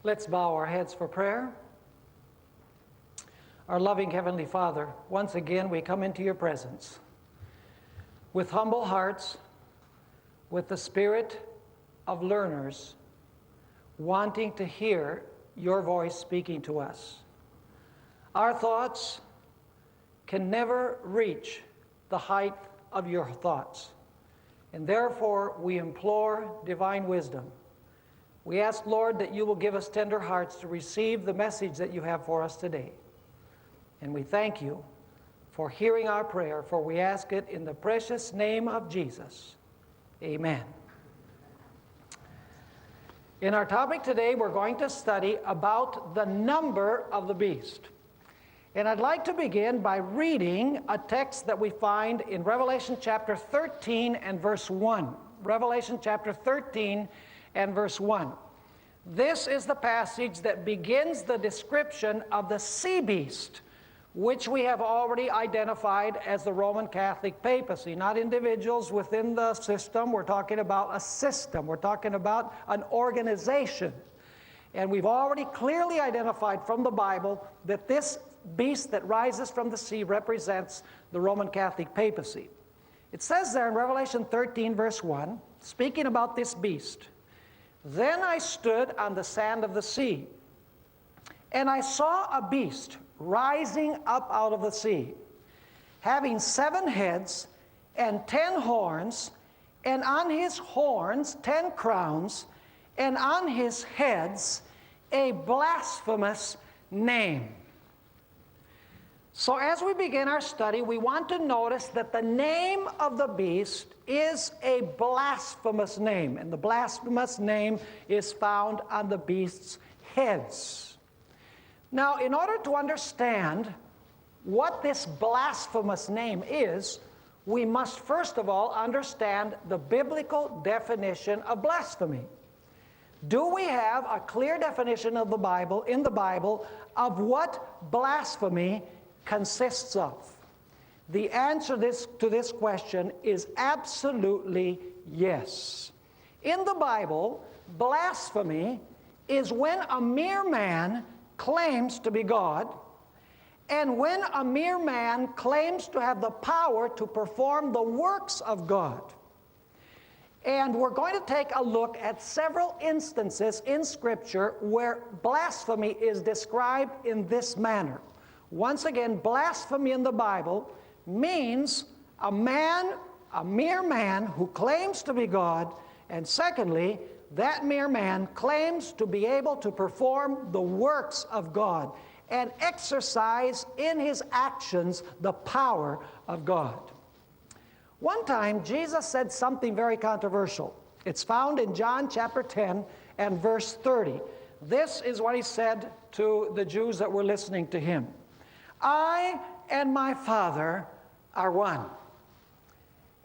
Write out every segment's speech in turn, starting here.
Let's bow our heads for prayer. Our loving Heavenly Father, once again we come into your presence with humble hearts, with the spirit of learners, wanting to hear your voice speaking to us. Our thoughts can never reach the height of your thoughts, and therefore we implore divine wisdom. We ask, Lord, that you will give us tender hearts to receive the message that you have for us today. And we thank you for hearing our prayer, for we ask it in the precious name of Jesus. Amen. In our topic today, we're going to study about the number of the beast. And I'd like to begin by reading a text that we find in Revelation chapter 13 and verse 1. Revelation chapter 13 and verse 1. This is the passage that begins the description of the sea beast, which we have already identified as the Roman Catholic papacy. Not individuals within the system. We're talking about a system. We're talking about an organization. And we've already clearly identified from the Bible that this beast that rises from the sea represents the Roman Catholic papacy. It says there in Revelation 13 verse 1, speaking about this beast, "Then I stood on the sand of the sea, and I saw a beast rising up out of the sea, having 7 heads and 10 horns, and on his horns 10 crowns, and on his heads a blasphemous name." So as we begin our study, we want to notice that the name of the beast is a blasphemous name, and the blasphemous name is found on the beast's heads. Now, in order to understand what this blasphemous name is, we must first of all understand the biblical definition of blasphemy. Do we have a clear definition of the Bible, in the Bible, of what blasphemy consists of? The answer to this question is absolutely yes. In the Bible, blasphemy is when a mere man claims to be God, and when a mere man claims to have the power to perform the works of God. And we're going to take a look at several instances in Scripture where blasphemy is described in this manner. Once again, blasphemy in the Bible means a mere man who claims to be God, and secondly, that mere man claims to be able to perform the works of God and exercise in his actions the power of God. One time, Jesus said something very controversial. It's found in John chapter 10 and verse 30. This is what he said to the Jews that were listening to him. "I and my Father are one."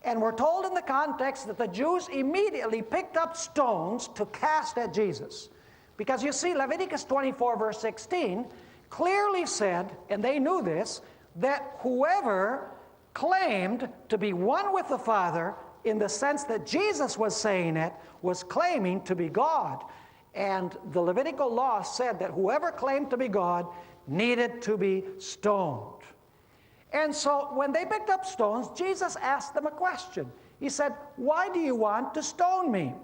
And we're told in the context that the Jews immediately picked up stones to cast at Jesus. Because you see, Leviticus 24 verse 16 clearly said, and they knew this, that whoever claimed to be one with the Father, in the sense that Jesus was saying it, was claiming to be God. And the Levitical law said that whoever claimed to be God needed to be stoned. And so when they picked up stones, Jesus asked them a question. He said, "Why do you want to stone me?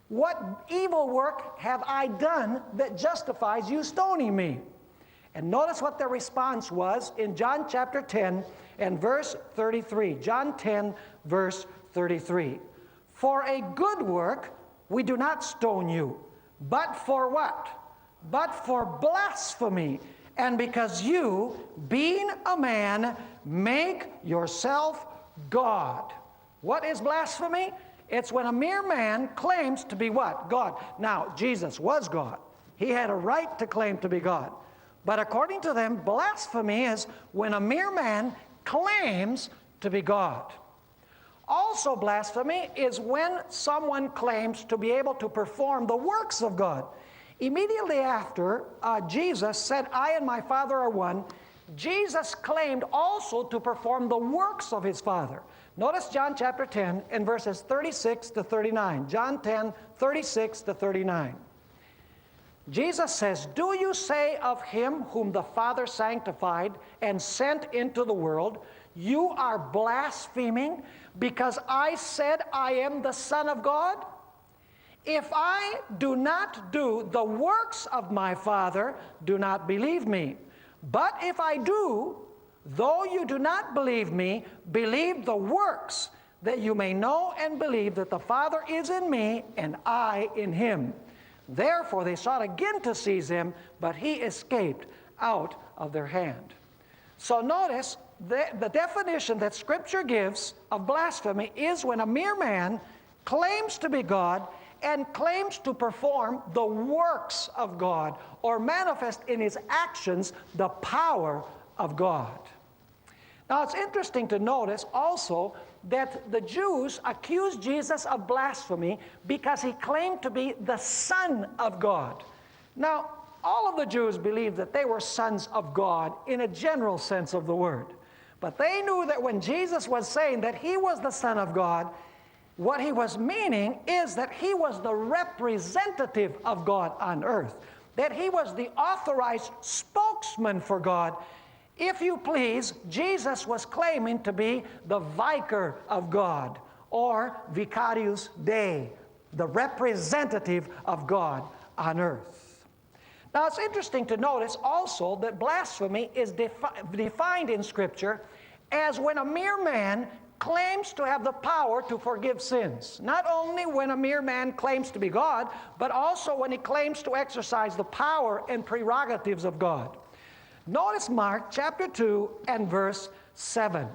What evil work have I done that justifies you stoning me?" And notice what their response was in John chapter 10 and verse 33. John 10 verse 33. "For a good work we do not stone you, but for what? But for blasphemy, and because you, being a man, make yourself God." What is blasphemy? It's when a mere man claims to be what? God. Now, Jesus was God. He had a right to claim to be God. But according to them, blasphemy is when a mere man claims to be God. Also, blasphemy is when someone claims to be able to perform the works of God. Immediately after Jesus said, "I and my Father are one," Jesus claimed also to perform the works of his Father. Notice John chapter 10 and verses 36 to 39. John 10, 36 to 39. Jesus says, "Do you say of him whom the Father sanctified and sent into the world, you are blaspheming because I said I am the Son of God? If I do not do the works of my Father, do not believe me. But if I do, though you do not believe me, believe the works, that you may know and believe that the Father is in me and I in him." Therefore they sought again to seize him, but he escaped out of their hand. So notice the definition that Scripture gives of blasphemy is when a mere man claims to be God and claims to perform the works of God or manifest in his actions the power of God. Now it's interesting to notice also that the Jews accused Jesus of blasphemy because he claimed to be the Son of God. Now, all of the Jews believed that they were sons of God in a general sense of the word. But they knew that when Jesus was saying that he was the Son of God, what he was meaning is that he was the representative of God on earth, that he was the authorized spokesman for God. If you please, Jesus was claiming to be the vicar of God, or vicarius Dei, the representative of God on earth. Now it's interesting to notice also that blasphemy is defined in Scripture as when a mere man claims to have the power to forgive sins. Not only when a mere man claims to be God, but also when he claims to exercise the power and prerogatives of God. Notice Mark chapter 2 and verse 7.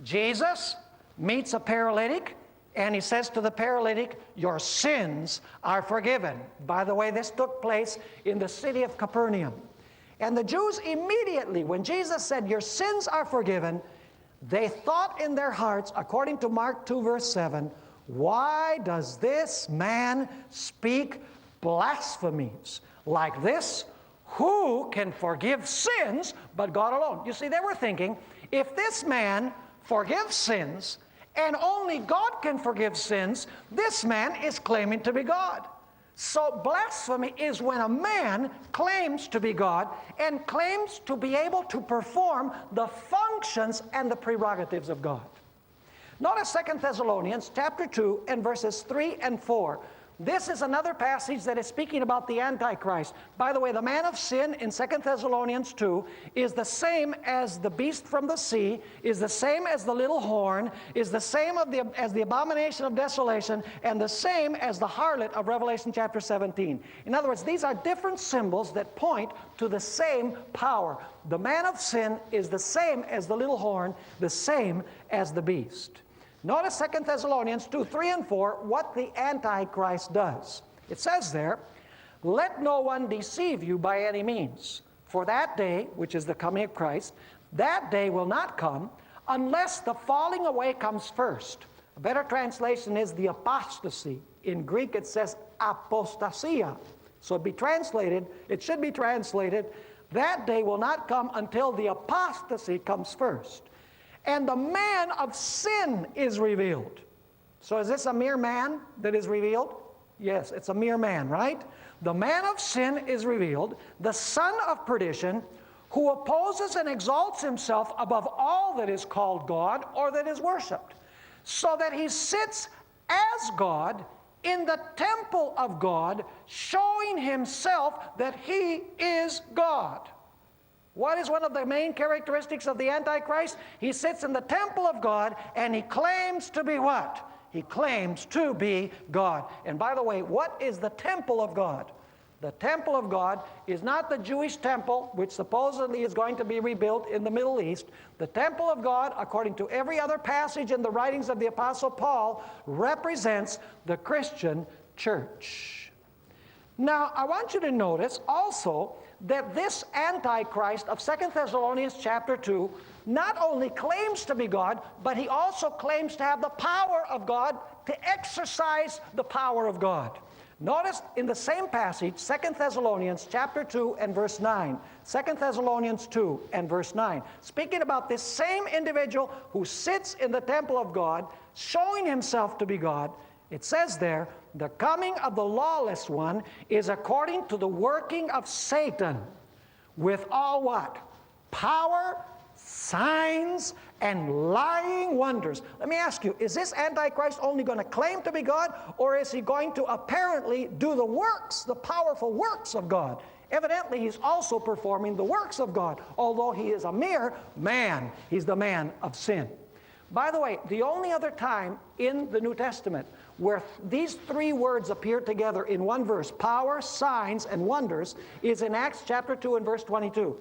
Jesus meets a paralytic, and he says to the paralytic, "Your sins are forgiven." By the way, this took place in the city of Capernaum. And the Jews immediately, when Jesus said, "Your sins are forgiven," they thought in their hearts, according to Mark 2 verse 7, "Why does this man speak blasphemies like this? Who can forgive sins but God alone?" You see, they were thinking, if this man forgives sins and only God can forgive sins, this man is claiming to be God. So blasphemy is when a man claims to be God and claims to be able to perform the functions and the prerogatives of God. Notice 2 Thessalonians chapter 2 and verses 3 and 4. This is another passage that is speaking about the Antichrist. By the way, the man of sin in 2 Thessalonians 2 is the same as the beast from the sea, is the same as the little horn, is the same as the abomination of desolation, and the same as the harlot of Revelation chapter 17. In other words, these are different symbols that point to the same power. The man of sin is the same as the little horn, the same as the beast. Notice 2 Thessalonians 2, 3 and 4, what the Antichrist does. It says there, "Let no one deceive you by any means, for that day," which is the coming of Christ, "that day will not come unless the falling away comes first." A better translation is the apostasy. In Greek it says apostasia. So it should be translated, "That day will not come until the apostasy comes first. And the man of sin is revealed." So is this a mere man that is revealed? Yes, it's a mere man, right? "The man of sin is revealed, the son of perdition, who opposes and exalts himself above all that is called God or that is worshipped, so that he sits as God in the temple of God, showing himself that he is God." What is one of the main characteristics of the Antichrist? He sits in the temple of God and he claims to be what? He claims to be God. And by the way, what is the temple of God? The temple of God is not the Jewish temple, which supposedly is going to be rebuilt in the Middle East. The temple of God, according to every other passage in the writings of the Apostle Paul, represents the Christian church. Now, I want you to notice also that this Antichrist of 2 Thessalonians chapter 2 not only claims to be God, but he also claims to have the power of God, to exercise the power of God. Notice in the same passage, 2 Thessalonians chapter 2 and verse 9. 2 Thessalonians 2 and verse 9. Speaking about this same individual who sits in the temple of God, showing himself to be God, It says there, the coming of the lawless one is according to the working of Satan with all what? Power, signs, and lying wonders. Let me ask you, is this Antichrist only going to claim to be God, or is he going to apparently do the works, the powerful works of God? Evidently, he's also performing the works of God, although he is a mere man. He's the man of sin. By the way, the only other time in the New Testament where these three words appear together in one verse, power, signs, and wonders, is in Acts chapter 2 and verse 22.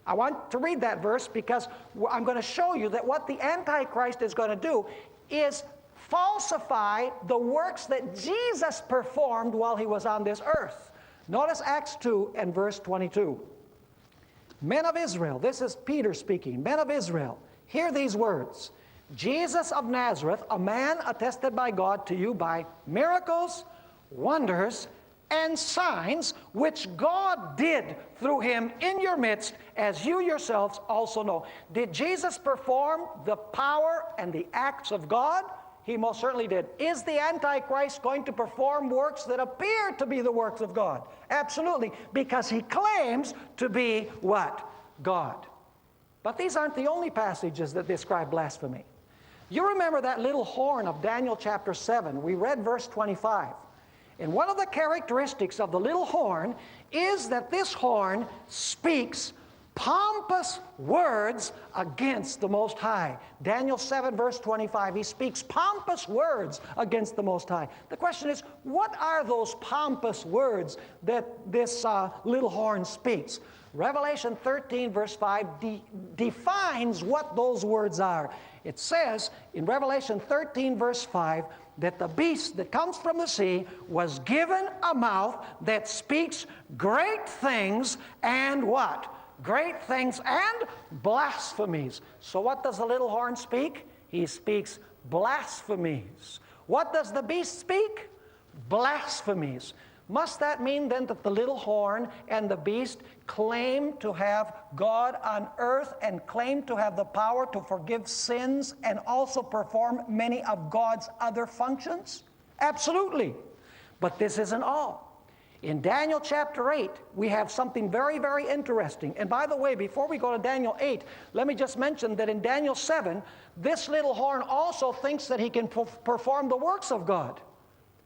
I want to read that verse because I'm going to show you that what the Antichrist is going to do is falsify the works that Jesus performed while he was on this earth. Notice Acts 2 and verse 22. Men of Israel, this is Peter speaking, men of Israel, hear these words. Jesus of Nazareth, a man attested by God to you by miracles, wonders, and signs, which God did through him in your midst, as you yourselves also know. Did Jesus perform the power and the acts of God? He most certainly did. Is the Antichrist going to perform works that appear to be the works of God? Absolutely, because he claims to be what? God. But these aren't the only passages that describe blasphemy. You remember that little horn of Daniel chapter 7. We read verse 25. And one of the characteristics of the little horn is that this horn speaks pompous words against the Most High. Daniel 7 verse 25, he speaks pompous words against the Most High. The question is, what are those pompous words that this little horn speaks? Revelation 13 verse 5 defines what those words are. It says in Revelation 13 verse 5 that the beast that comes from the sea was given a mouth that speaks great things and what? Great things and blasphemies. So what does the little horn speak? He speaks blasphemies. What does the beast speak? Blasphemies. Must that mean then that the little horn and the beast claim to have God on earth and claim to have the power to forgive sins and also perform many of God's other functions? Absolutely. But this isn't all. In Daniel chapter 8, we have something very, very interesting. And by the way, before we go to Daniel 8, let me just mention that in Daniel 7, this little horn also thinks that he can perform the works of God.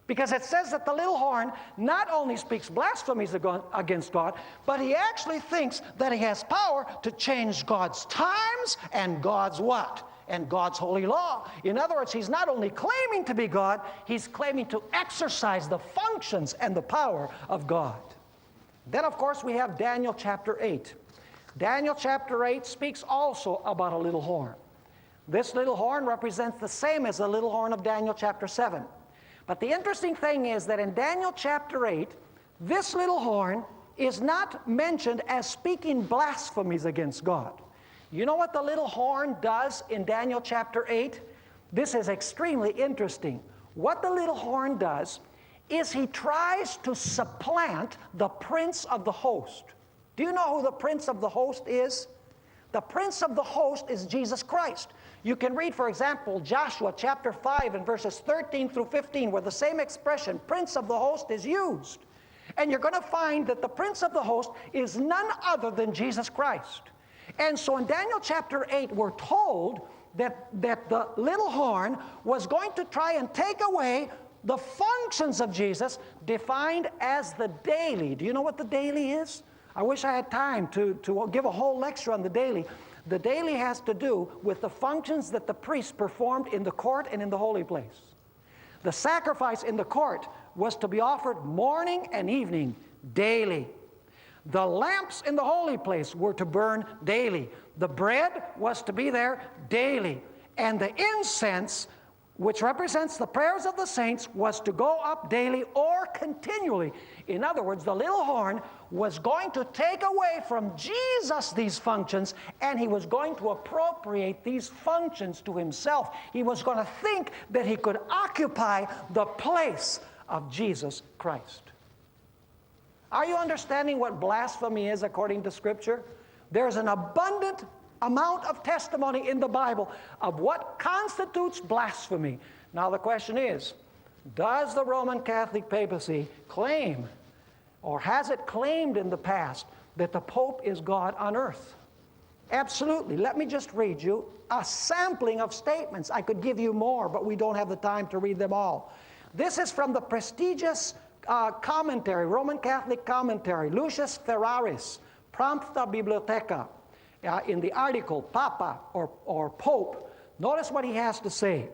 Because it says that the little horn not only speaks blasphemies against God, but he actually thinks that he has power to change God's times and God's what? And God's holy law. In other words, he's not only claiming to be God, he's claiming to exercise the functions and the power of God. Then, of course, we have Daniel chapter 8. Daniel chapter 8 speaks also about a little horn. This little horn represents the same as the little horn of Daniel chapter 7. But the interesting thing is that in Daniel chapter 8, this little horn is not mentioned as speaking blasphemies against God. You know what the little horn does in Daniel chapter 8? This is extremely interesting. What the little horn does is he tries to supplant the prince of the host. Do you know who the prince of the host is? The prince of the host is Jesus Christ. You can read, for example, Joshua chapter 5 and verses 13 through 15, where the same expression, prince of the host, is used. And you're going to find that the prince of the host is none other than Jesus Christ. And so in Daniel chapter 8, we're told that the little horn was going to try and take away the functions of Jesus, defined as the daily. Do you know what the daily is? I wish I had time to give a whole lecture on the daily. The daily has to do with the functions that the priest performed in the court and in the holy place. The sacrifice in the court was to be offered morning and evening, daily. The lamps in the holy place were to burn daily. The bread was to be there daily. And the incense, which represents the prayers of the saints, was to go up daily or continually. In other words, the little horn was going to take away from Jesus these functions, and he was going to appropriate these functions to himself. He was going to think that he could occupy the place of Jesus Christ. Are you understanding what blasphemy is according to Scripture? There's an abundant amount of testimony in the Bible of what constitutes blasphemy. Now the question is, Does the Roman Catholic papacy claim, or has it claimed in the past, that the Pope is God on earth? Absolutely. Let me just read you a sampling of statements. I could give you more, but we don't have the time to read them all. This is from the prestigious commentary, Roman Catholic commentary, Lucius Ferraris, Prompta Bibliotheca, in the article Papa or Pope. Notice what he has to say.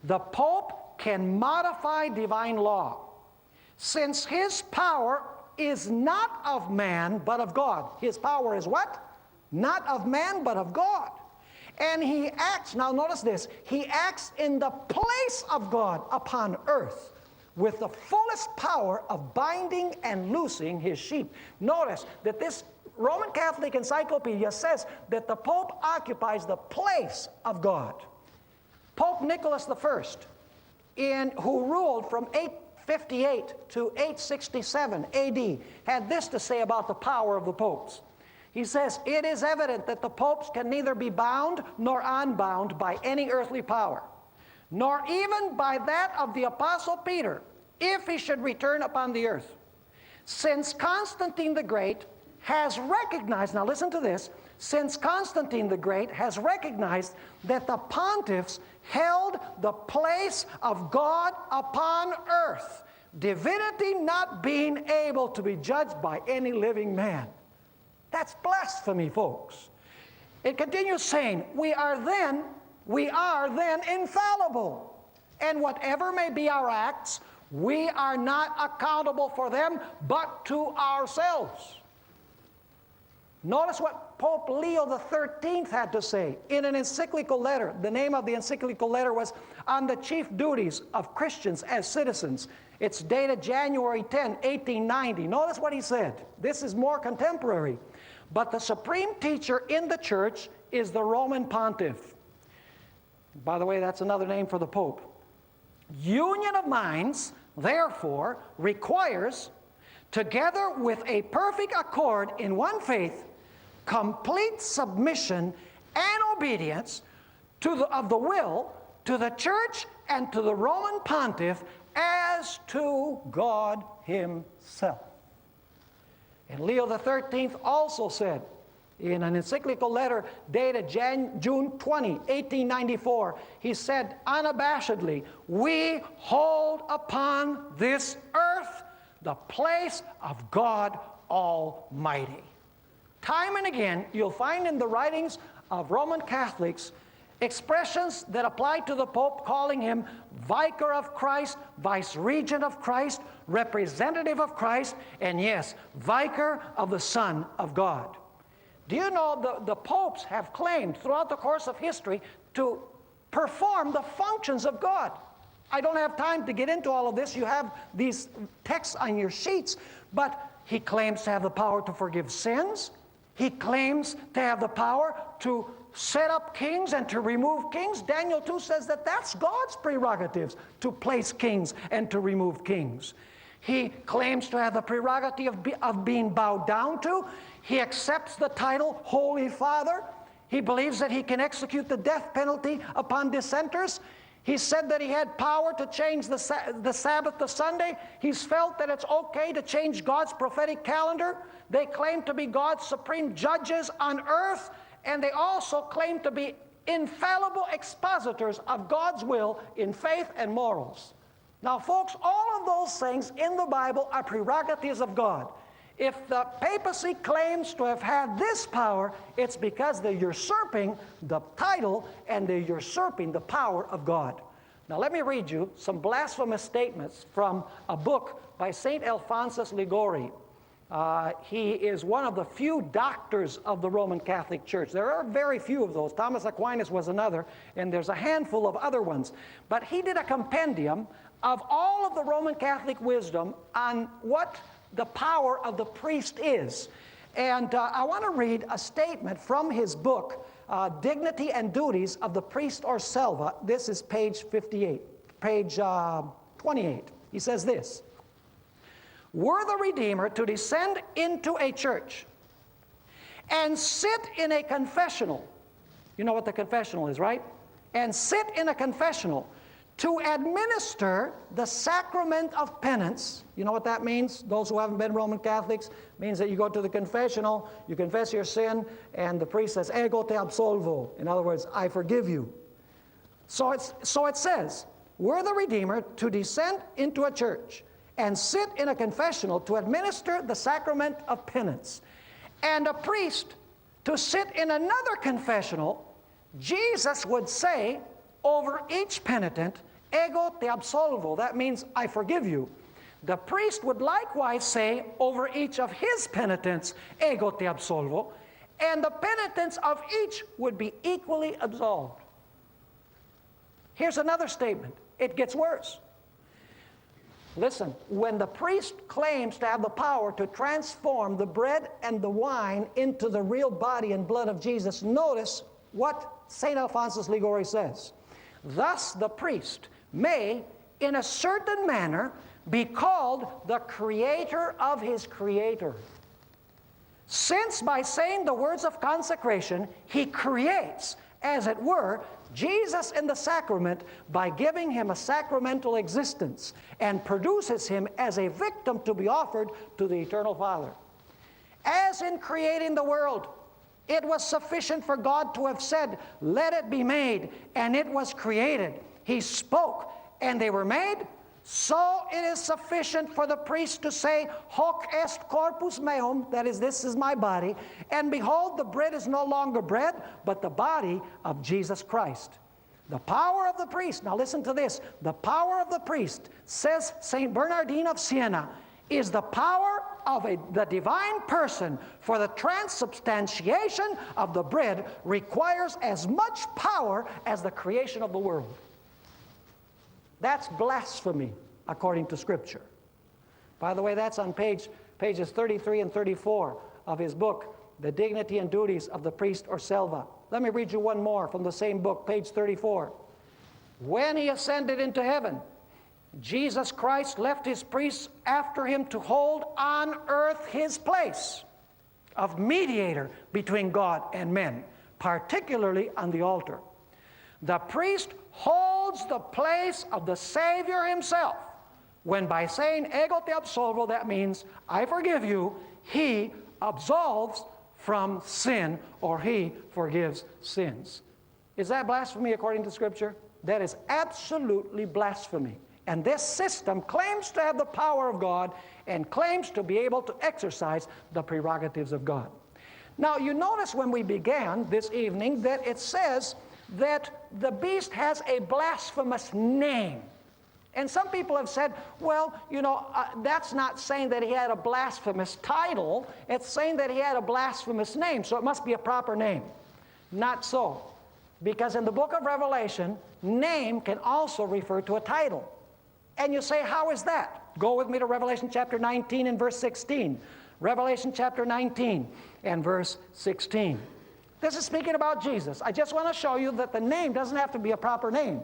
The Pope can modify divine law, since his power is not of man, but of God. His power is what? Not of man, but of God. And he acts, now notice this, he acts in the place of God upon earth with the fullest power of binding and loosing his sheep. Notice that this Roman Catholic Encyclopedia says that the Pope occupies the place of God. Pope Nicholas I, who ruled from 858 to 867 AD, had this to say about the power of the popes. He says, "It is evident that the popes can neither be bound nor unbound by any earthly power, nor even by that of the Apostle Peter, if he should return upon the earth. Since Constantine the Great has recognized," now listen to this, "since Constantine the Great has recognized that the pontiffs held the place of God upon earth, divinity not being able to be judged by any living man." That's blasphemy, folks. It continues saying, we are then infallible. And whatever may be our acts, we are not accountable for them, but to ourselves. Notice what Pope Leo XIII had to say in an encyclical letter. The name of the encyclical letter was On the Chief Duties of Christians as Citizens. It's dated January 10, 1890. Notice what he said. This is more contemporary. "But the supreme teacher in the church is the Roman pontiff." By the way, that's another name for the Pope. "Union of minds, therefore, requires, together with a perfect accord in one faith, complete submission and obedience of the will to the church and to the Roman pontiff as to God himself." And Leo XIII also said in an encyclical letter dated June 20, 1894, he said unabashedly, "We hold upon this earth the place of God Almighty." Time and again, you'll find in the writings of Roman Catholics expressions that apply to the Pope, calling him Vicar of Christ, Vice-Regent of Christ, Representative of Christ, and yes, Vicar of the Son of God. Do you know the popes have claimed throughout the course of history to perform the functions of God? I don't have time to get into all of this. You have these texts on your sheets, but he claims to have the power to forgive sins. He claims to have the power to set up kings and to remove kings. Daniel 2 says that that's God's prerogatives, to place kings and to remove kings. He claims to have the prerogative of being bowed down to. He accepts the title Holy Father. He believes that he can execute the death penalty upon dissenters. He said that he had power to change the Sabbath to Sunday. He's felt that it's okay to change God's prophetic calendar. They claim to be God's supreme judges on earth. And they also claim to be infallible expositors of God's will in faith and morals. Now, folks, all of those things in the Bible are prerogatives of God. If the papacy claims to have had this power, it's because they're usurping the title and they're usurping the power of God. Now, let me read you some blasphemous statements from a book by St. Alphonsus Liguori. He is one of the few doctors of the Roman Catholic Church. There are very few of those. Thomas Aquinas was another, and there's a handful of other ones. But he did a compendium of all of the Roman Catholic wisdom on what the power of the priest is. And I want to read a statement from his book, Dignity and Duties of the Priest or Selva. This is page 28. He says this: "Were the Redeemer to descend into a church and sit in a confessional," you know what the confessional is, right? "And sit in a confessional to administer the sacrament of penance. You know what that means? Those who haven't been Roman Catholics, means that you go to the confessional, you confess your sin, and the priest says, ego te absolvo. In other words, I forgive you. So it says, were the Redeemer to descend into a church and sit in a confessional to administer the sacrament of penance, and a priest to sit in another confessional, Jesus would say over each penitent, ego te absolvo. That means, I forgive you. The priest would likewise say over each of his penitents, ego te absolvo, and the penitents of each would be equally absolved. Here's another statement. It gets worse. Listen, when the priest claims to have the power to transform the bread and the wine into the real body and blood of Jesus, notice what St. Alphonsus Liguori says. Thus the priest may, in a certain manner, be called the creator of his creator. Since by saying the words of consecration, he creates, as it were, Jesus in the sacrament by giving him a sacramental existence, and produces him as a victim to be offered to the Eternal Father. As in creating the world, it was sufficient for God to have said, let it be made, and it was created. He spoke, and they were made. So it is sufficient for the priest to say, hoc est corpus meum, that is, this is my body, and behold, the bread is no longer bread, but the body of Jesus Christ. The power of the priest, now listen to this, the power of the priest, says St. Bernardine of Siena, is the power of the divine person, for the transubstantiation of the bread requires as much power as the creation of the world. That's blasphemy, according to Scripture. By the way, that's on pages 33 and 34 of his book, The Dignity and Duties of the Priest or Selva. Let me read you one more from the same book, page 34. When he ascended into heaven, Jesus Christ left his priests after him to hold on earth his place of mediator between God and men, particularly on the altar. The priest holds the place of the Savior himself, when by saying ego te absolvo, that means I forgive you, he absolves from sin, or he forgives sins. Is that blasphemy according to Scripture? That is absolutely blasphemy. And this system claims to have the power of God and claims to be able to exercise the prerogatives of God. Now, you notice when we began this evening that it says that the beast has a blasphemous name. And some people have said, well, you know, that's not saying that he had a blasphemous title. It's saying that he had a blasphemous name, so it must be a proper name. Not so. Because in the book of Revelation, name can also refer to a title. And you say, how is that? Go with me to Revelation chapter 19 and verse 16. Revelation chapter 19 and verse 16. This is speaking about Jesus. I just want to show you that the name doesn't have to be a proper name.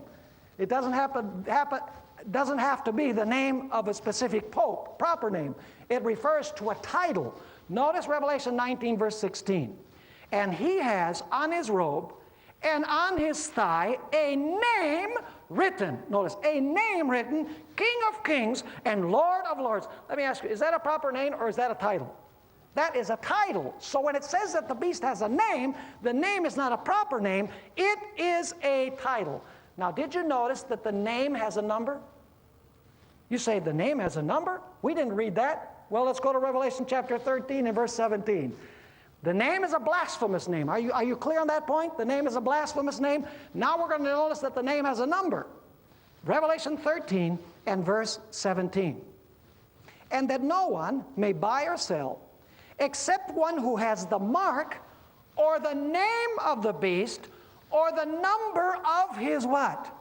It doesn't have to be the name of a specific pope, proper name. It refers to a title. Notice Revelation 19, verse 16. And he has on his robe and on his thigh a name written. Notice, a name written, King of Kings and Lord of Lords. Let me ask you, is that a proper name or is that a title? That is a title. So when it says that the beast has a name, the name is not a proper name, it is a title. Now, did you notice that the name has a number? You say the name has a number? We didn't read that. Well, let's go to Revelation chapter 13 and verse 17. The name is a blasphemous name. Are you clear on that point? The name is a blasphemous name. Now we're going to notice that the name has a number. Revelation 13 and verse 17. And that no one may buy or sell except one who has the mark or the name of the beast or the number of his what?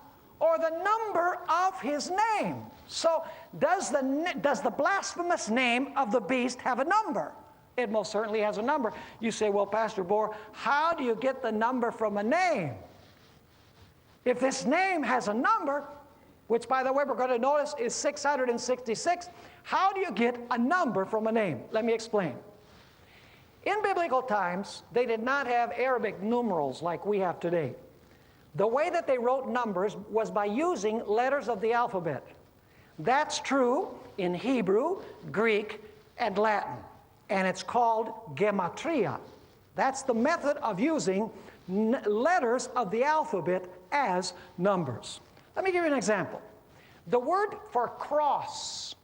Or the number of his name. So does the blasphemous name of the beast have a number? It most certainly has a number. You say, well, Pastor BOHR, how do you get the number from a name? If this name has a number, which, by the way, we're going to notice is 666, how do you get a number from a name? Let me explain. In biblical times, they did not have Arabic numerals like we have today. the way that they wrote numbers was by using letters of the alphabet. That's true in Hebrew, Greek, and Latin. And it's called gematria. That's the method of using letters of the alphabet as numbers. Let me give you an example. The word for cross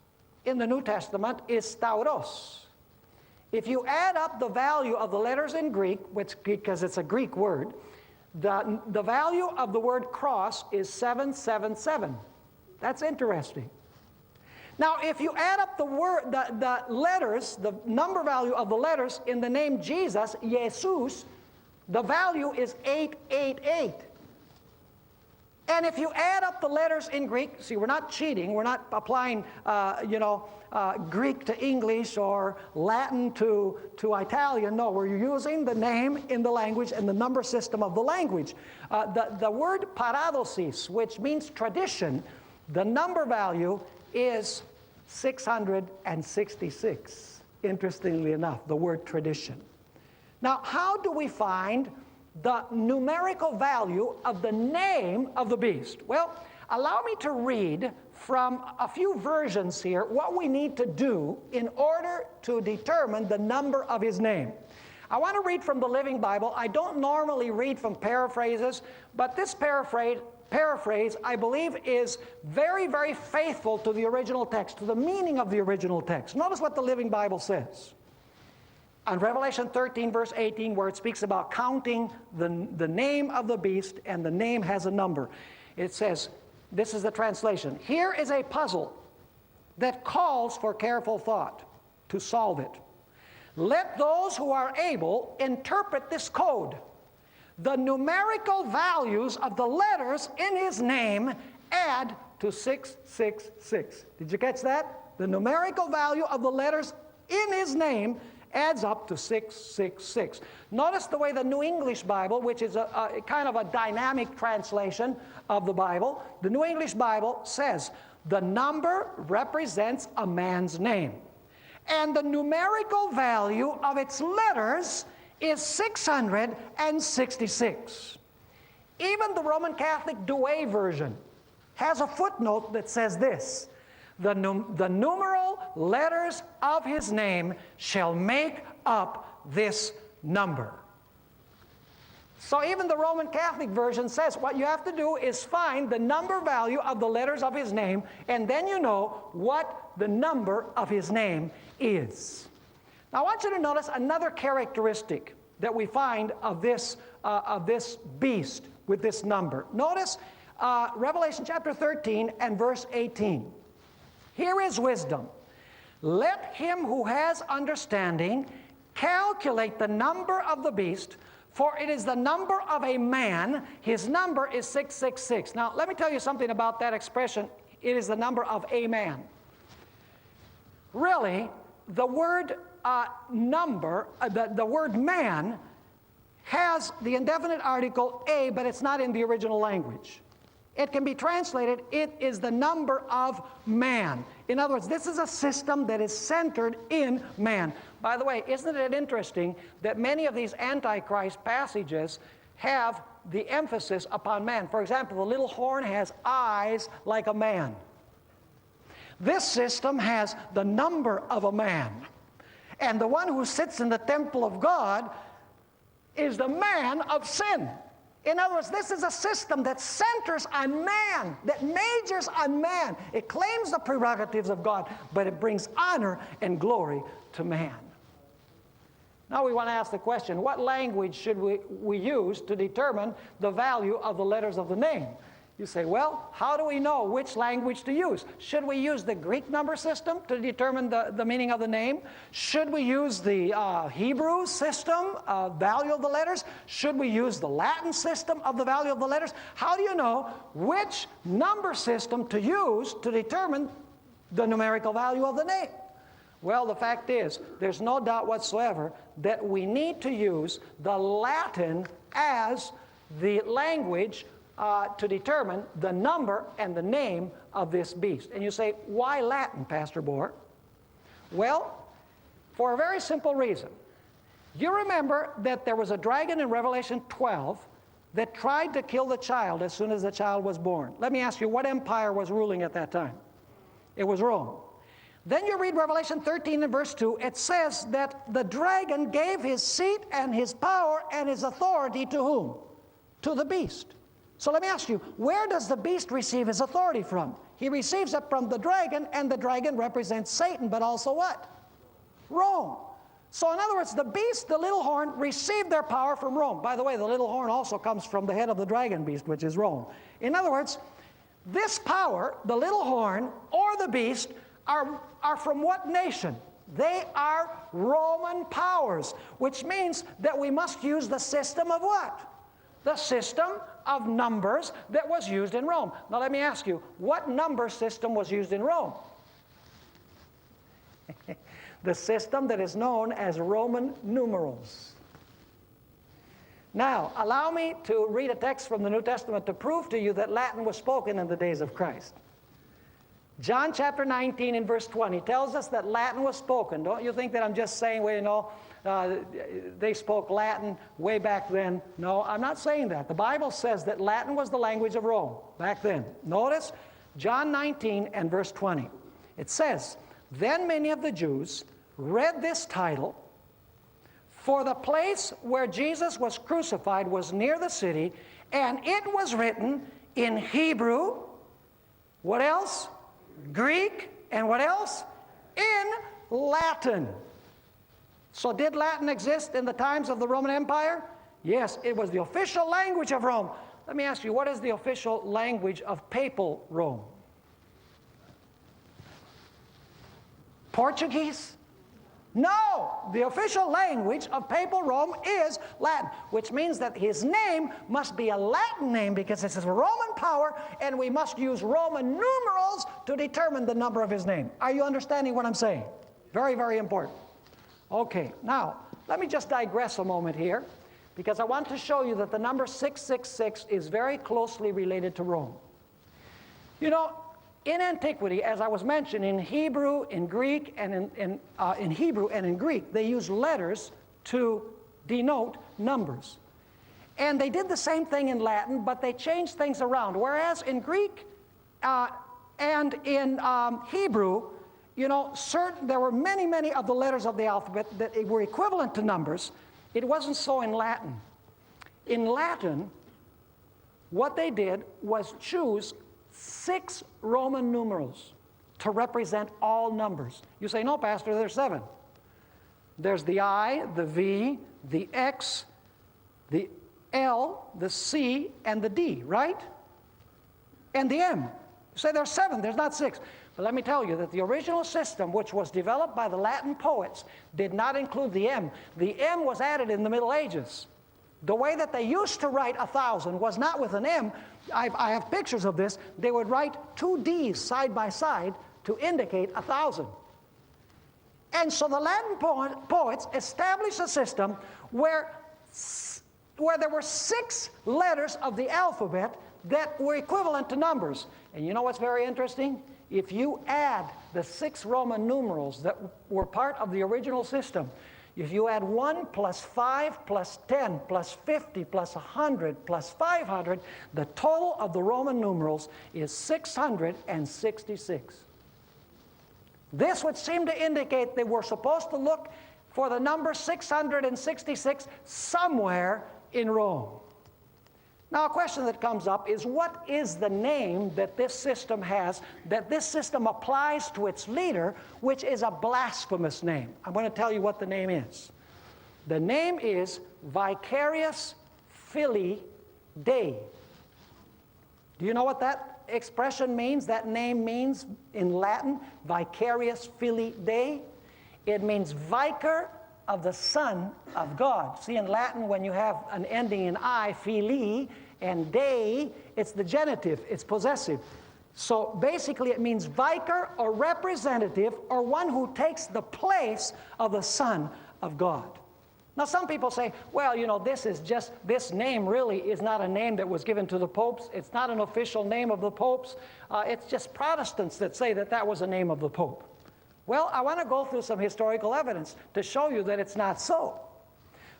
in the New Testament is stauros. If you add up the value of the letters in Greek, which, because it's a Greek word, the value of the word cross is 777. That's interesting. Now, if you add up the letters, the number value of the letters in the name Jesus, Jesus, the value is 888. And if you add up the letters in Greek, see, we're not cheating. We're not applying, Greek to English or Latin to Italian. No, we're using the name in the language and the number system of the language. The word paradosis, which means tradition, the number value is 666, interestingly enough, the word tradition. Now, how do we find the numerical value of the name of the beast? Well, allow me to read from a few versions here what we need to do in order to determine the number of his name. I want to read from the Living Bible. I don't normally read from paraphrases, but this paraphrase, I believe, is very, very faithful to the original text, to the meaning of the original text. Notice what the Living Bible says. On Revelation 13, verse 18, where it speaks about counting the name of the beast, and the name has a number. It says, this is the translation, "Here is a puzzle that calls for careful thought to solve it. Let those who are able interpret this code. The numerical values of the letters in his name add to 666. Did you catch that? The numerical value of the letters in his name adds up to 666. Notice the way the New English Bible, which is a kind of a dynamic translation of the Bible, the New English Bible says the number represents a man's name, and the numerical value of its letters is 666. Even the Roman Catholic Douay version has a footnote that says this: the numeral letters of his name shall make up this number. So even the Roman Catholic version says what you have to do is find the number value of the letters of his name, and then you know what the number of his name is. Now I want you to notice another characteristic that we find of this beast with this number. Notice Revelation chapter 13 and verse 18. Here is wisdom. Let him who has understanding calculate the number of the beast, for it is the number of a man. His number is 666. Now, let me tell you something about that expression. It is the number of a man. Really, the word number, the word man, has the indefinite article a, but it's not in the original language. It can be translated, it is the number of man. In other words, this is a system that is centered in man. By the way, isn't it interesting that many of these Antichrist passages have the emphasis upon man? For example, the little horn has eyes like a man. This system has the number of a man. And the one who sits in the temple of God is the man of sin. In other words, this is a system that centers on man, that majors on man. It claims the prerogatives of God, but it brings honor and glory to man. Now we want to ask the question, what language should we use to determine the value of the letters of the name? You say, well, how do we know which language to use? Should we use the Greek number system to determine the meaning of the name? Should we use the Hebrew system value of the letters? Should we use the Latin system of the value of the letters? How do you know which number system to use to determine the numerical value of the name? Well, the fact is, there's no doubt whatsoever that we need to use the Latin as the language to determine the number and the name of this beast. And you say, why Latin, Pastor BOHR? Well, for a very simple reason. You remember that there was a dragon in Revelation 12 that tried to kill the child as soon as the child was born. Let me ask you, what empire was ruling at that time? It was Rome. Then you read Revelation 13 and verse 2. It says that the dragon gave his seat and his power and his authority to whom? To the beast. So let me ask you, where does the beast receive his authority from? He receives it from the dragon, and the dragon represents Satan, but also what? Rome. So in other words, the beast, the little horn, received their power from Rome. By the way, the little horn also comes from the head of the dragon beast, which is Rome. In other words, this power, the little horn or the beast, are from what nation? They are Roman powers, which means that we must use the system of what? The system of numbers that was used in Rome. Now let me ask you, what number system was used in Rome? The system that is known as Roman numerals. Now, allow me to read a text from the New Testament to prove to you that Latin was spoken in the days of Christ. John chapter 19 and verse 20 tells us that Latin was spoken. Don't you think that I'm just saying, well, you know, they spoke Latin way back then? No, I'm not saying that. The Bible says that Latin was the language of Rome back then. Notice John 19 and verse 20. It says, "Then many of the Jews read this title, for the place where Jesus was crucified was near the city, and it was written in Hebrew." What else? Greek, and what else? In Latin. So did Latin exist in the times of the Roman Empire? Yes, it was the official language of Rome. Let me ask you, what is the official language of papal Rome? Portuguese? No, the official language of papal Rome is Latin, which means that his name must be a Latin name because it's a Roman power, and we must use Roman numerals to determine the number of his name. Are you understanding what I'm saying? Very, very important. Okay, now, let me just digress a moment here, because I want to show you that the number 666 is very closely related to Rome. You know, in antiquity, as I was mentioning, in Hebrew, in Greek, and in Hebrew and in Greek, they used letters to denote numbers. And they did the same thing in Latin, but they changed things around. Whereas in Greek and in Hebrew, you know, there were many, many of the letters of the alphabet that were equivalent to numbers. It wasn't so in Latin. In Latin, what they did was choose 6 Roman numerals to represent all numbers. You say, no, Pastor, there's 7. There's the I, the V, the X, the L, the C, and the D, right? And the M. You say there's 7, there's not 6. But let me tell you that the original system, which was developed by the Latin poets, did not include the M. The M was added in the Middle Ages. The way that they used to write 1,000 was not with an M. I have pictures of this. They would write 2 D's side by side to indicate 1,000. And so the Latin poets established a system where there were 6 letters of the alphabet that were equivalent to numbers. And you know what's very interesting? If you add the 6 Roman numerals that were part of the original system, if you add 1 plus 5 plus 10 plus 50 plus 100 plus 500, the total of the Roman numerals is 666. This would seem to indicate they were supposed to look for the number 666 somewhere in Rome. Now, a question that comes up is, what is the name that this system has, that this system applies to its leader, which is a blasphemous name? I'm going to tell you what the name is. The name is Vicarius Filii Dei. Do you know what that expression means, that name means in Latin? Vicarius Filii Dei. It means vicar of the Son of God. See, in Latin, when you have an ending in I, filii, and dei, it's the genitive, it's possessive. So basically it means vicar or representative, or one who takes the place of the Son of God. Now some people say, well, you know, this name really is not a name that was given to the popes. It's not an official name of the popes. It's just Protestants that say that that was a name of the pope. Well, I want to go through some historical evidence to show you that it's not so.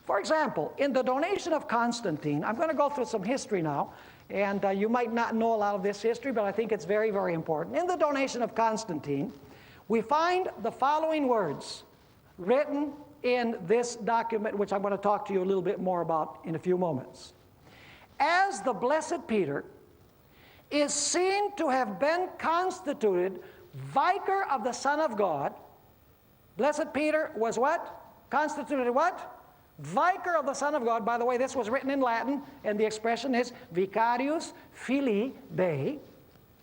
For example, in the donation of Constantine, I'm going to go through some history now, and you might not know a lot of this history, but I think it's very, very important. In the donation of Constantine, we find the following words written in this document, which I'm going to talk to you a little bit more about in a few moments. As the blessed Peter is seen to have been constituted vicar of the Son of God, blessed Peter was what? Constituted what? Vicar of the Son of God. By the way, this was written in Latin, and the expression is vicarius filii Dei.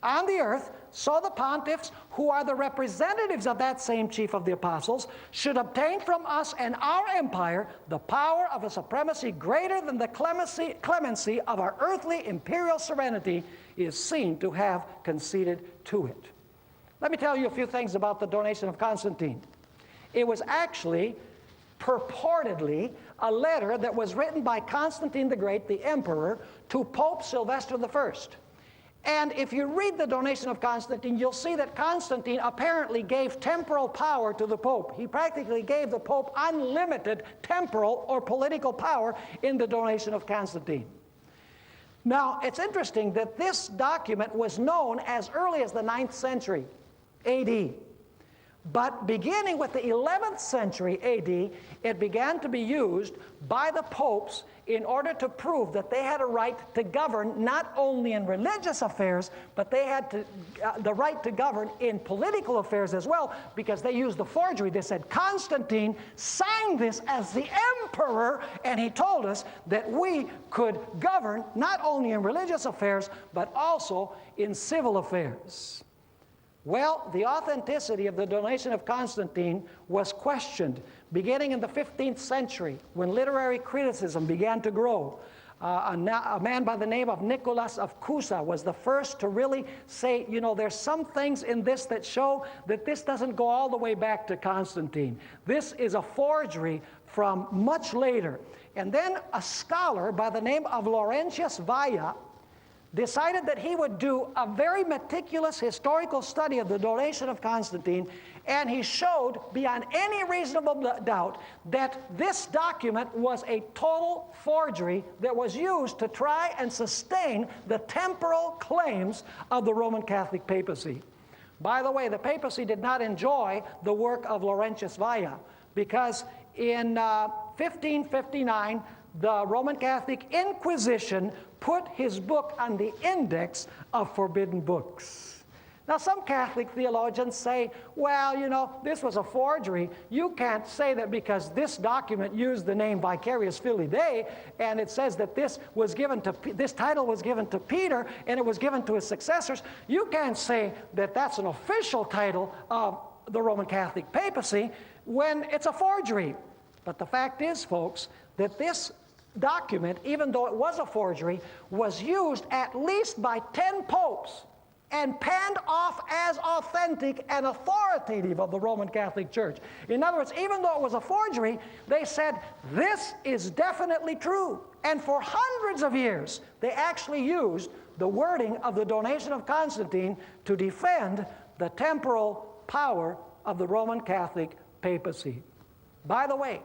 On the earth, so the pontiffs, who are the representatives of that same chief of the apostles, should obtain from us and our empire the power of a supremacy greater than the clemency of our earthly imperial serenity is seen to have conceded to it. Let me tell you a few things about the donation of Constantine. It was actually purportedly a letter that was written by Constantine the Great, the emperor, to Pope Sylvester I. And if you read the donation of Constantine, you'll see that Constantine apparently gave temporal power to the Pope. He practically gave the Pope unlimited temporal or political power in the donation of Constantine. Now, it's interesting that this document was known as early as the 9th century AD. But beginning with the 11th century AD, it began to be used by the popes in order to prove that they had a right to govern not only in religious affairs, but they had the right to govern in political affairs as well, because they used the forgery. They said Constantine signed this as the emperor, and he told us that we could govern not only in religious affairs, but also in civil affairs. Well, the authenticity of the donation of Constantine was questioned beginning in the 15th century when literary criticism began to grow. A man by the name of Nicholas of Cusa was the first to really say, you know, there's some things in this that show that this doesn't go all the way back to Constantine. This is a forgery from much later. And then a scholar by the name of Laurentius Valla decided that he would do a very meticulous historical study of the donation of Constantine, and he showed beyond any reasonable doubt that this document was a total forgery that was used to try and sustain the temporal claims of the Roman Catholic papacy. By the way, the papacy did not enjoy the work of Laurentius Valla, because in 1559, the Roman Catholic Inquisition put his book on the index of forbidden books. Now, some Catholic theologians say, well, you know, this was a forgery. You can't say that because this document used the name Vicarius Filii Dei, and it says that this title was given to Peter, and it was given to his successors. You can't say that that's an official title of the Roman Catholic papacy when it's a forgery. But the fact is, folks, that this document, even though it was a forgery, was used at least by 10 popes and panned off as authentic and authoritative of the Roman Catholic Church. In other words, even though it was a forgery, they said, this is definitely true. And for hundreds of years, they actually used the wording of the donation of Constantine to defend the temporal power of the Roman Catholic papacy. By the way,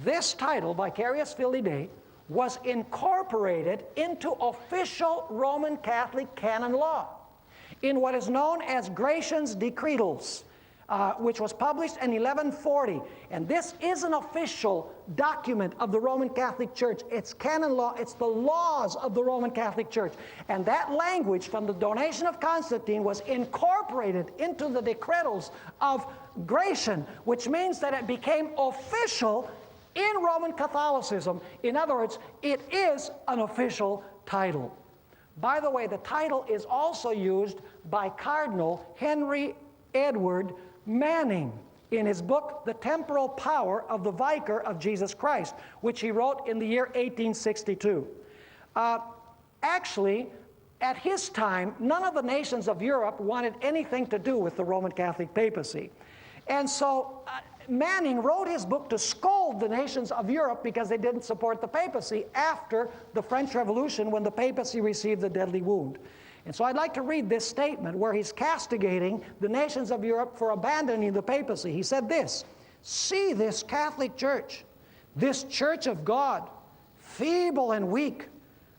this title, Vicarius Filii Dei, was incorporated into official Roman Catholic canon law in what is known as Gratian's Decretals, which was published in 1140. And this is an official document of the Roman Catholic Church. It's canon law. It's the laws of the Roman Catholic Church. And that language from the donation of Constantine was incorporated into the Decretals of Gratian, which means that it became official in Roman Catholicism. In other words, it is an official title. By the way, the title is also used by Cardinal Henry Edward Manning in his book, The Temporal Power of the Vicar of Jesus Christ, which he wrote in the year 1862. Actually, at his time, none of the nations of Europe wanted anything to do with the Roman Catholic papacy. And so Manning wrote his book to scold the nations of Europe because they didn't support the papacy after the French Revolution, when the papacy received the deadly wound. And so I'd like to read this statement where he's castigating the nations of Europe for abandoning the papacy. He said this: "See this Catholic Church, This church of God, feeble and weak,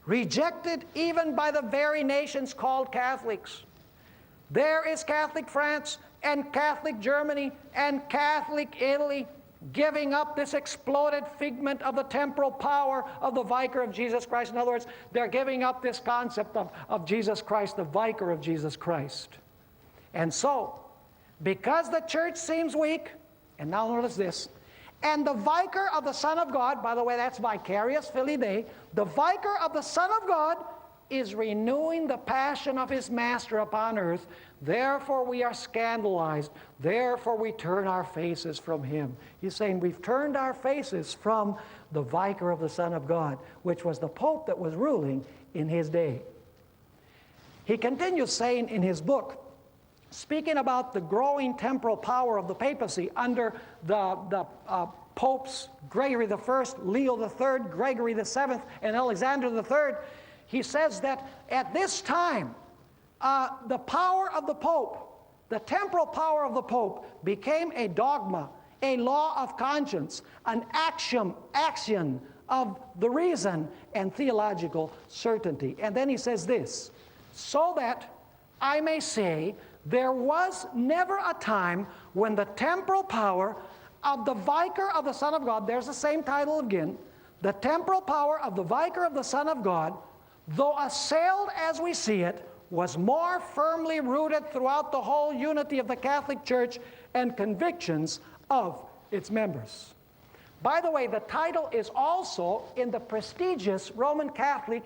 rejected even by the very nations called Catholics. There is Catholic France and Catholic Germany and Catholic Italy giving up this exploded figment of the temporal power of the Vicar of Jesus Christ. In other words, they're giving up this concept of Jesus Christ, the Vicar of Jesus Christ. And so, because the church seems weak, and now notice this, and the Vicar of the Son of God, by the way, that's vicarious filii Dei, the Vicar of the Son of God is renewing the passion of his Master upon earth. Therefore we are scandalized. Therefore we turn our faces from him. He's saying we've turned our faces from the Vicar of the Son of God, which was the Pope that was ruling in his day. He continues saying in his book, speaking about the growing temporal power of the papacy under the popes Gregory I, Leo III, Gregory VII, and Alexander III, he says that at this time, the power of the Pope, the temporal power of the Pope, became a dogma, a law of conscience, an axiom of the reason and theological certainty. And then he says this, so that I may say, there was never a time when the temporal power of the Vicar of the Son of God, there's the same title again, the temporal power of the Vicar of the Son of God, though assailed as we see it, was more firmly rooted throughout the whole unity of the Catholic Church and convictions of its members. By the way, the title is also in the prestigious Roman Catholic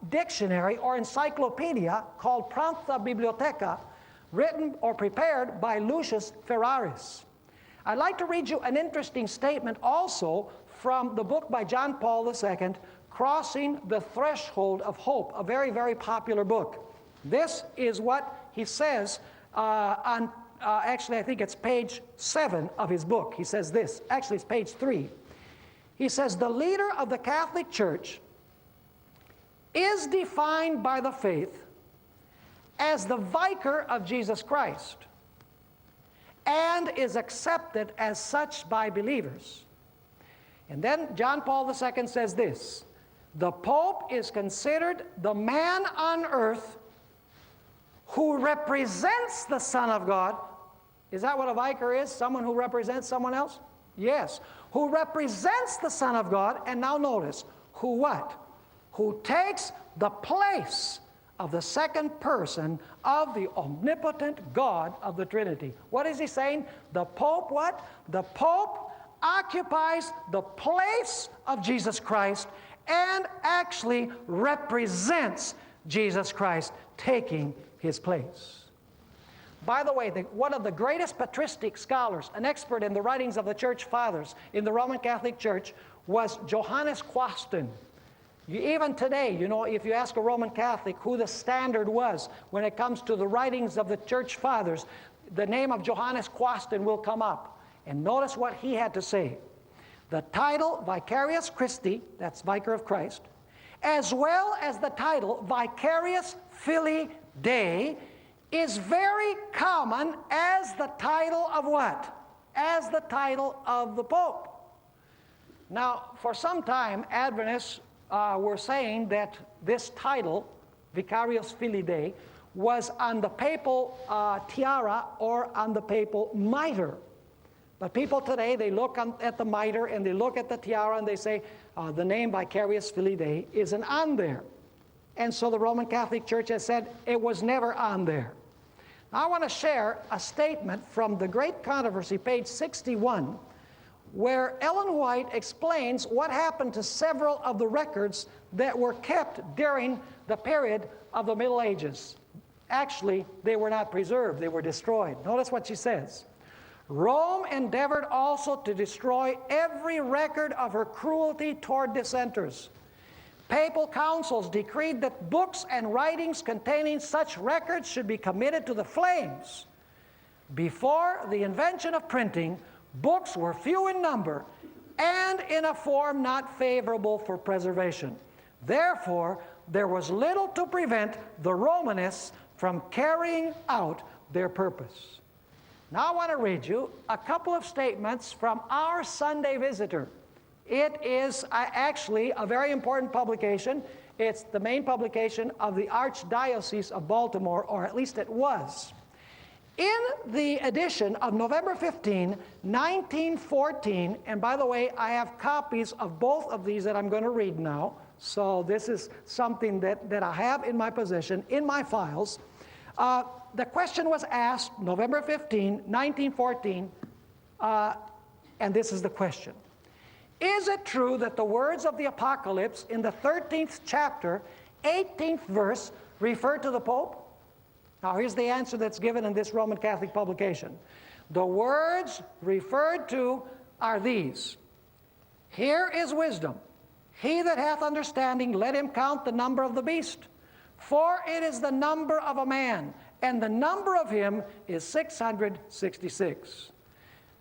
dictionary or encyclopedia called Prompta Bibliotheca, written or prepared by Lucius Ferraris. I'd like to read you an interesting statement also from the book by John Paul II, Crossing the Threshold of Hope, a very, very popular book. This is what he says actually I think it's page 7 of his book. He says this, actually it's page 3. He says, the leader of the Catholic Church is defined by the faith as the Vicar of Jesus Christ and is accepted as such by believers. And then John Paul II says this, the Pope is considered the man on earth who represents the Son of God. Is that what a vicar is? Someone who represents someone else? Yes. Who represents the Son of God, and now notice, who what? Who takes the place of the second person of the omnipotent God of the Trinity. What is he saying? The Pope what? The Pope occupies the place of Jesus Christ and actually represents Jesus Christ taking his place. By the way, one of the greatest patristic scholars, an expert in the writings of the Church Fathers in the Roman Catholic Church, was Johannes Quasten. Even today, you know, if you ask a Roman Catholic who the standard was when it comes to the writings of the Church Fathers, the name of Johannes Quasten will come up. And notice what he had to say. The title Vicarius Christi, that's Vicar of Christ, as well as the title Vicarius Filii Dei, is very common as the title of what? As the title of the Pope. Now, for some time, Adventists were saying that this title, Vicarius Filii Dei, was on the papal tiara or on the papal mitre. But people today, they look at the mitre and they look at the tiara and they say, the name Vicarius Filii Dei isn't on there. And so the Roman Catholic Church has said it was never on there. Now I want to share a statement from The Great Controversy, page 61, where Ellen White explains what happened to several of the records that were kept during the period of the Middle Ages. Actually, they were not preserved, they were destroyed. Notice what she says. Rome endeavored also to destroy every record of her cruelty toward dissenters. Papal councils decreed that books and writings containing such records should be committed to the flames. Before the invention of printing, books were few in number and in a form not favorable for preservation. Therefore, there was little to prevent the Romanists from carrying out their purpose. Now I want to read you a couple of statements from our Sunday visitor, It is actually a very important publication. It's the main publication of the Archdiocese of Baltimore, or at least it was. In the edition of November 15, 1914, and by the way, I have copies of both of these that I'm going to read now, so this is something that I have in my possession, in my files. The question was asked November 15, 1914, and this is the question. Is it true that the words of the Apocalypse in the 13th chapter, 18th verse, refer to the Pope? Now here's the answer that's given in this Roman Catholic publication. The words referred to are these. Here is wisdom. He that hath understanding, let him count the number of the beast. For it is the number of a man, and the number of him is 666.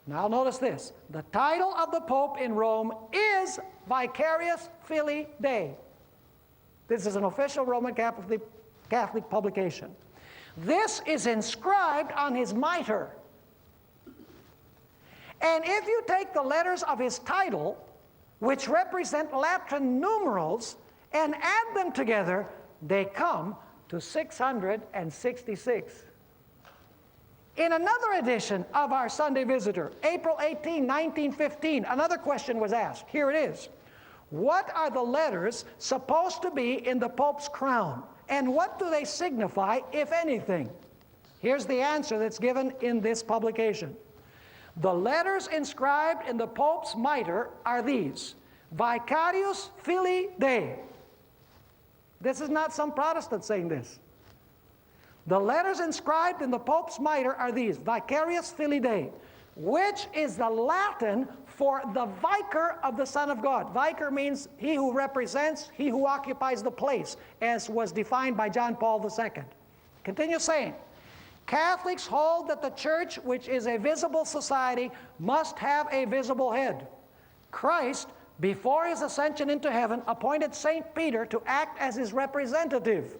Now notice this. The title of the Pope in Rome is Vicarius Filii Dei. This is an official Roman Catholic publication. This is inscribed on his mitre. And if you take the letters of his title, which represent Latin numerals, and add them together, they come to 666. In another edition of our Sunday Visitor, April 18, 1915, another question was asked. Here it is. What are the letters supposed to be in the Pope's crown? And what do they signify, if anything? Here's the answer that's given in this publication. The letters inscribed in the Pope's mitre are these. Vicarius Filii Dei. This is not some Protestant saying this. The letters inscribed in the Pope's mitre are these. Vicarius Filii Dei, which is the Latin for the vicar of the Son of God. Vicar means he who represents, he who occupies the place, as was defined by John Paul II. Continue saying, Catholics hold that the church, which is a visible society, must have a visible head. Christ, before his ascension into heaven, appointed St. Peter to act as his representative.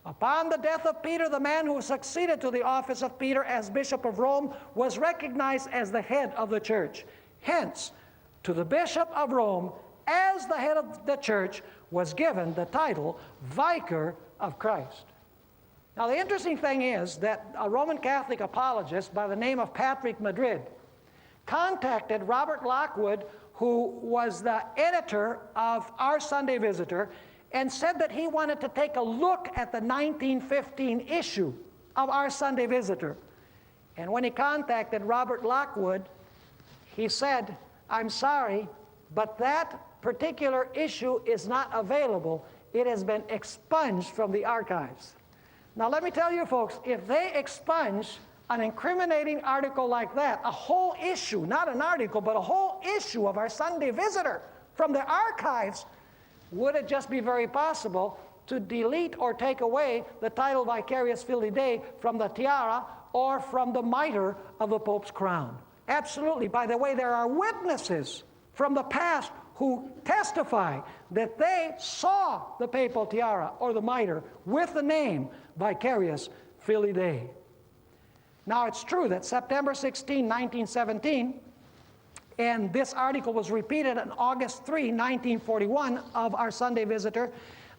Upon the death of Peter, the man who succeeded to the office of Peter as Bishop of Rome was recognized as the head of the church. Hence, to the Bishop of Rome, as the head of the church, was given the title Vicar of Christ. Now, the interesting thing is that a Roman Catholic apologist by the name of Patrick Madrid contacted Robert Lockwood, who was the editor of our Sunday Visitor, and said that he wanted to take a look at the 1915 issue of our Sunday Visitor. And when he contacted Robert Lockwood, he said, I'm sorry, but that particular issue is not available. It has been expunged from the archives. Now let me tell you folks, if they expunge an incriminating article like that, a whole issue, not an article, but a whole issue of our Sunday Visitor from the archives, would it just be very possible to delete or take away the title Vicarius Filii Dei from the tiara or from the mitre of the Pope's crown? Absolutely. By the way, there are witnesses from the past who testify that they saw the papal tiara or the mitre with the name Vicarius Filii Dei. Now, it's true that September 16, 1917, and this article was repeated on August 3, 1941 of our Sunday Visitor,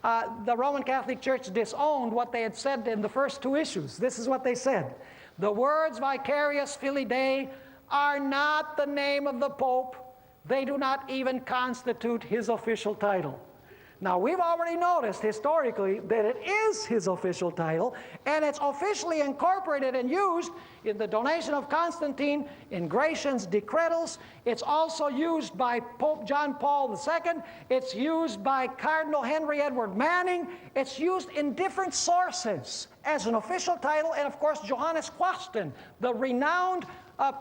the Roman Catholic Church disowned what they had said in the first two issues. This is what they said. The words Vicarius Filii Dei are not the name of the Pope. They do not even constitute his official title. Now, we've already noticed historically that it is his official title, and it's officially incorporated and used in the donation of Constantine, in Gratian's decretals. It's also used by Pope John Paul II. It's used by Cardinal Henry Edward Manning. It's used in different sources as an official title, and of course, Johannes Quasten, the renowned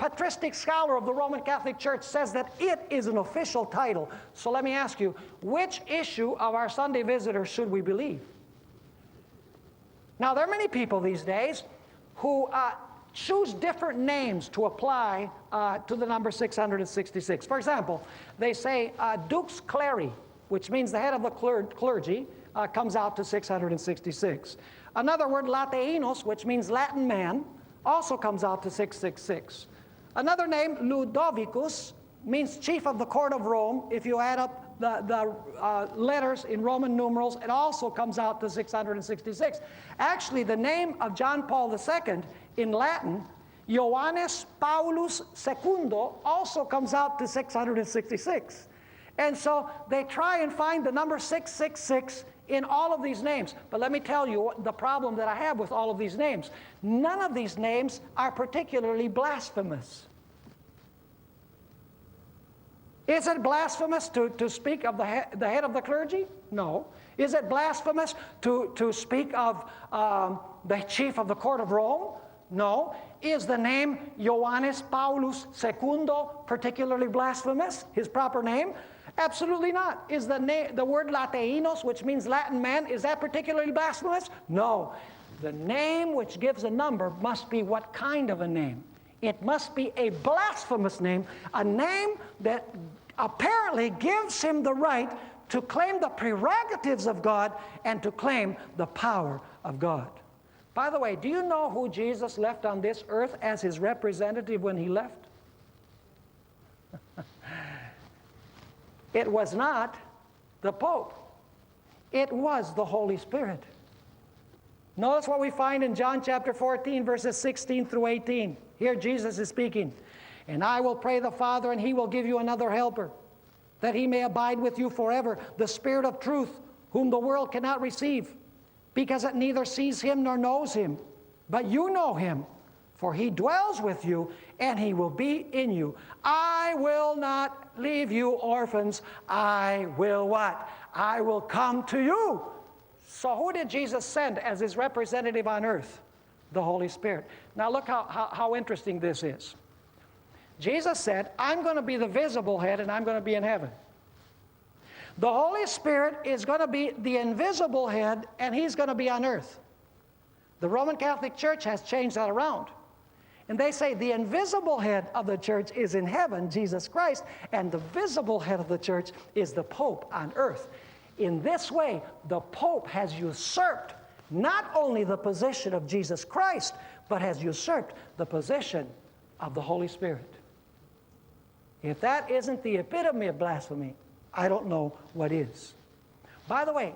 patristic scholar of the Roman Catholic Church, says that it is an official title. So let me ask you, which issue of our Sunday Visitor should we believe? Now, there are many people these days who choose different names to apply to the number 666. For example, they say Dux Cleri, which means the head of the clergy, comes out to 666. Another word, Lateinos, which means Latin man, also comes out to 666. Another name, Ludovicus, means chief of the court of Rome. If you add up the letters in Roman numerals, it also comes out to 666. Actually, the name of John Paul II in Latin, Ioannis Paulus Secundo, also comes out to 666. And so they try and find the number 666 in all of these names. But let me tell you the problem that I have with all of these names. None of these names are particularly blasphemous. Is it blasphemous to speak of the head of the clergy? No. Is it blasphemous to speak of the chief of the court of Rome? No. Is the name Ioannis Paulus Secundo particularly blasphemous, his proper name? Absolutely not. Is the word Lateinos, which means Latin man, is that particularly blasphemous? No. The name which gives a number must be what kind of a name? It must be a blasphemous name, a name that apparently gives him the right to claim the prerogatives of God and to claim the power of God. By the way, do you know who Jesus left on this earth as his representative when he left? It was not the Pope. It was the Holy Spirit. Notice what we find in John chapter 14, verses 16 through 18. Here Jesus is speaking. And I will pray the Father, and he will give you another helper, that he may abide with you forever, the Spirit of truth, whom the world cannot receive, because it neither sees him nor knows him. But you know him, for he dwells with you, and he will be in you. I will not leave you orphans. I will what? I will come to you. So who did Jesus send as his representative on earth? The Holy Spirit. Now look how interesting this is. Jesus said, I'm going to be the visible head, and I'm going to be in heaven. The Holy Spirit is going to be the invisible head, and he's going to be on earth. The Roman Catholic Church has changed that around. And they say the invisible head of the church is in heaven, Jesus Christ, and the visible head of the church is the Pope on earth. In this way, the Pope has usurped not only the position of Jesus Christ, but has usurped the position of the Holy Spirit. If that isn't the epitome of blasphemy, I don't know what is. By the way,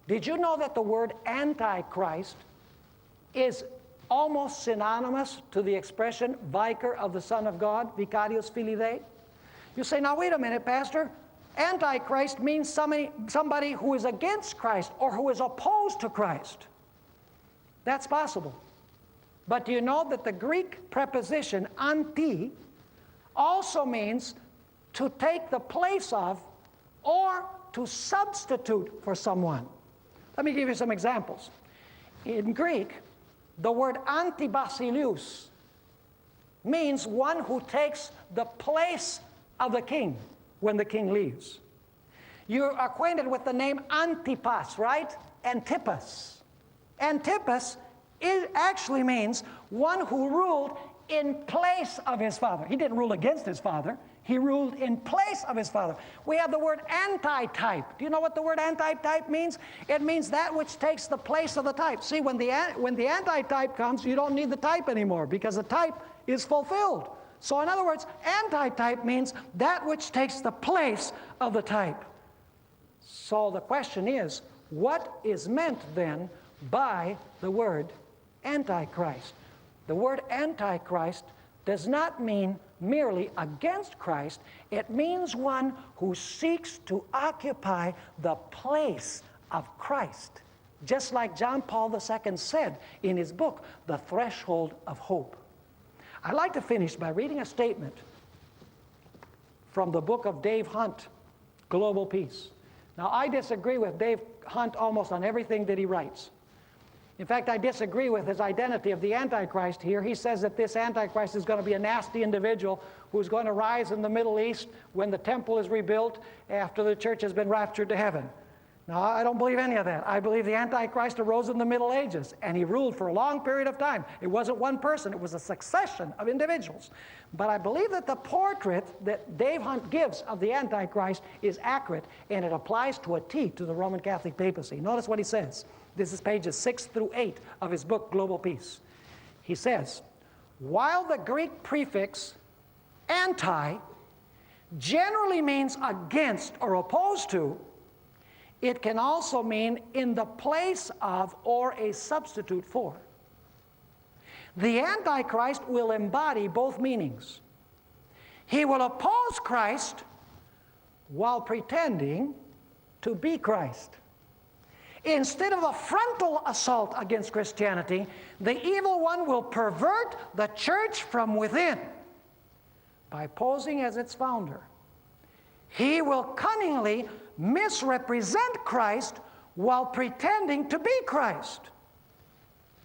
did you know that the word Antichrist is almost synonymous to the expression vicar of the Son of God, vicarius filii Dei? You say, now wait a minute, Pastor. Antichrist means somebody who is against Christ or who is opposed to Christ. That's possible. But do you know that the Greek preposition anti also means to take the place of or to substitute for someone? Let me give you some examples. In Greek, the word antibasileus means one who takes the place of the king when the king leaves. You're acquainted with the name Antipas, right? Antipas. Antipas actually means one who ruled in place of his father. He didn't rule against his father. He ruled in place of his father. We have the word antitype. Do you know what the word antitype means? It means that which takes the place of the type. See, when the antitype comes, you don't need the type anymore because the type is fulfilled. So in other words, antitype means that which takes the place of the type. So the question is, what is meant then by the word Antichrist? The word Antichrist does not mean merely against Christ. It means one who seeks to occupy the place of Christ. Just like John Paul II said in his book, The Threshold of Hope. I'd like to finish by reading a statement from the book of Dave Hunt, Global Peace. Now, I disagree with Dave Hunt almost on everything that he writes. In fact, I disagree with his identity of the Antichrist here. He says that this Antichrist is going to be a nasty individual who's going to rise in the Middle East when the temple is rebuilt after the church has been raptured to heaven. Now, I don't believe any of that. I believe the Antichrist arose in the Middle Ages, and he ruled for a long period of time. It wasn't one person. It was a succession of individuals. But I believe that the portrait that Dave Hunt gives of the Antichrist is accurate, and it applies to a T to the Roman Catholic papacy. Notice what he says. This is pages 6 through 8 of his book, Global Peace. He says, while the Greek prefix anti generally means against or opposed to. It can also mean in the place of or a substitute for. The Antichrist will embody both meanings. He will oppose Christ while pretending to be Christ. Instead of a frontal assault against Christianity, the evil one will pervert the church from within by posing as its founder. He will cunningly misrepresent Christ while pretending to be Christ.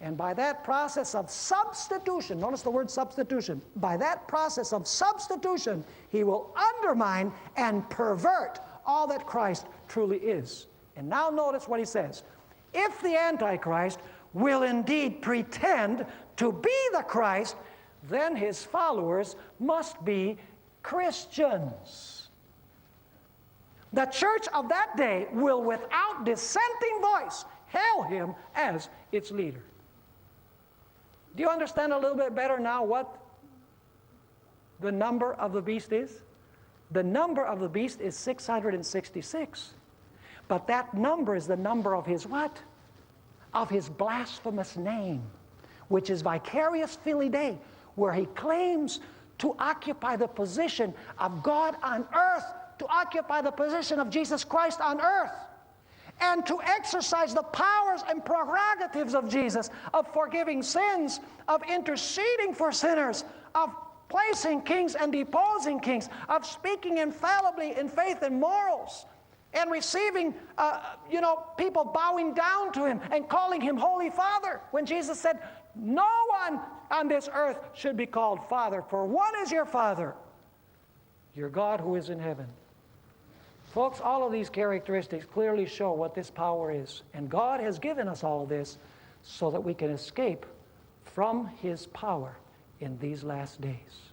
And by that process of substitution, notice the word substitution, by that process of substitution, he will undermine and pervert all that Christ truly is. And now notice what he says. If the Antichrist will indeed pretend to be the Christ, then his followers must be Christians. The church of that day will, without dissenting voice, hail him as its leader. Do you understand a little bit better now what the number of the beast is? The number of the beast is 666. But that number is the number of his what? Of his blasphemous name, which is vicarious filii, where he claims to occupy the position of God on earth, to occupy the position of Jesus Christ on earth, and to exercise the powers and prerogatives of Jesus, of forgiving sins, of interceding for sinners, of placing kings and deposing kings, of speaking infallibly in faith and morals, and receiving, people bowing down to him and calling him Holy Father, when Jesus said, no one on this earth should be called Father, for one is your Father, your God who is in heaven. Folks, all of these characteristics clearly show what this power is. And God has given us all this so that we can escape from his power in these last days.